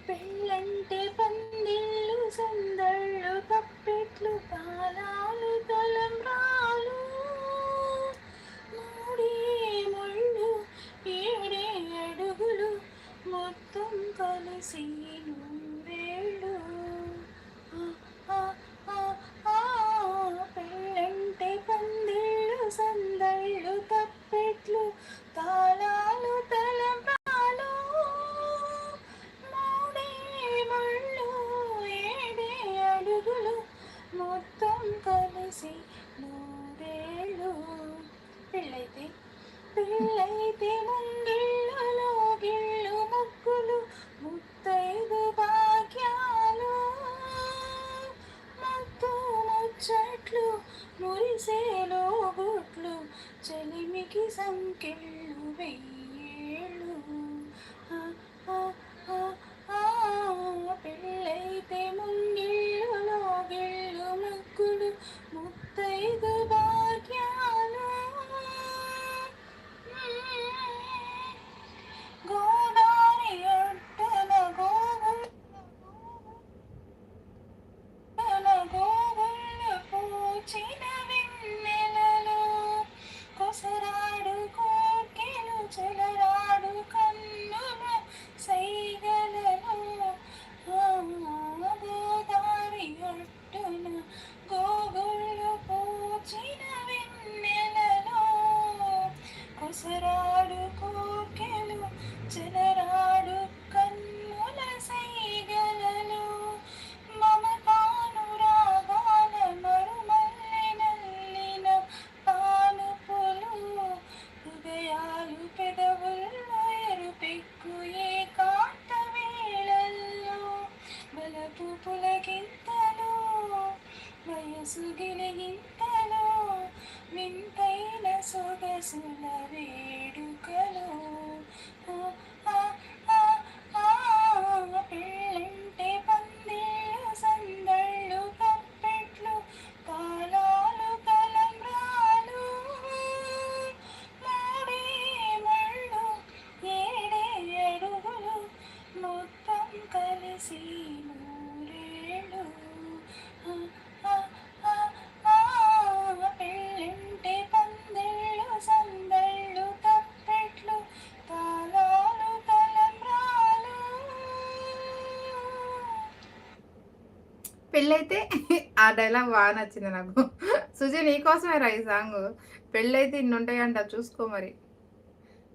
పెళ్ళంటే పందిళ్ళు సందళ్ళు తప్పెట్లు తాళాలు తలంబ్రాలు మూడే ముళ్ళు ఏడే అడుగులు మొత్తం కలిసి నూరేళ్ళు ఆ, ఆ, ఆ, పెళ్ళంటే పందిళ్ళు సందళ్ళు తప్పెట్లు తాళాలు తలంబ్రాలు మూడే ముళ్ళు ఏడే అడుగులు మొత్తం కలిసి నూరేళ్ళు పెళ్ళైతే పెళ్ళైతే ముంగిళ్ళలో గిళ్ళు ముగ్గులు ముత్తైదు భాగ్యాలు ముత్తు ముచ్చట్లు మురిసేలో గుట్లు చెలిమికి సంకెళ్ళు వెయ్యేళ్ళు ఆ, ఆ, ఆ, ఆ, పెళ్ళైతే ముంగిళ్ళలో గిళ్ళు ముగ్గులు ముత్తైదు భాగ్యాలు గోదారి ఒడ్డున గోగుళ్ళు పూచిన వెన్నెలలో కొసరాడు కోర్కెలు చెలరాడు కన్నుల సైగలలో గోదారి ఒడ్డున గోగుళ్ళు పూచిన వెన్నెలలో కొసరాడు కోర్కెలు చెలరాడు కన్నుల సైగలలో మమతానురాగాల మరుమల్లె నల్లిన పానుపులు హృదయాలు పెదవుల్లో ఎరుపెక్కు ఏకాంత వేళల్లో బలపు పులకింతలో వయసు గిలిగింతలో వింతైన సొగసుల వేడుకలో ఆ, ఆ, ఆ, ఆ, పెళ్ళంటే పందిళ్ళు సందళ్ళు తప్పెట్లు తాళాలు తలంబ్రాలు మూడే ముళ్ళు ఏడే అడుగులు మొత్తం కలిసి నూరేళ్ళు ఆ, ఆ, ఆ, ఆ, పెళ్ళంటే పందిళ్ళు సందళ్ళు తప్పెట్లు తాళాలు తలంబ్రాలు. పెళ్ళైతే ఆ డైలాగ్ బాగా నచ్చింది నాకు. సుజీ నీకోసమే రా ఈ సాంగ్. పెళ్ళైతే ఇన్ని ఉంటాయంట, చూసుకో మరి.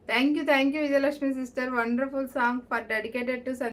Thank you Vijayalakshmi sister. Wonderful song for dedicated to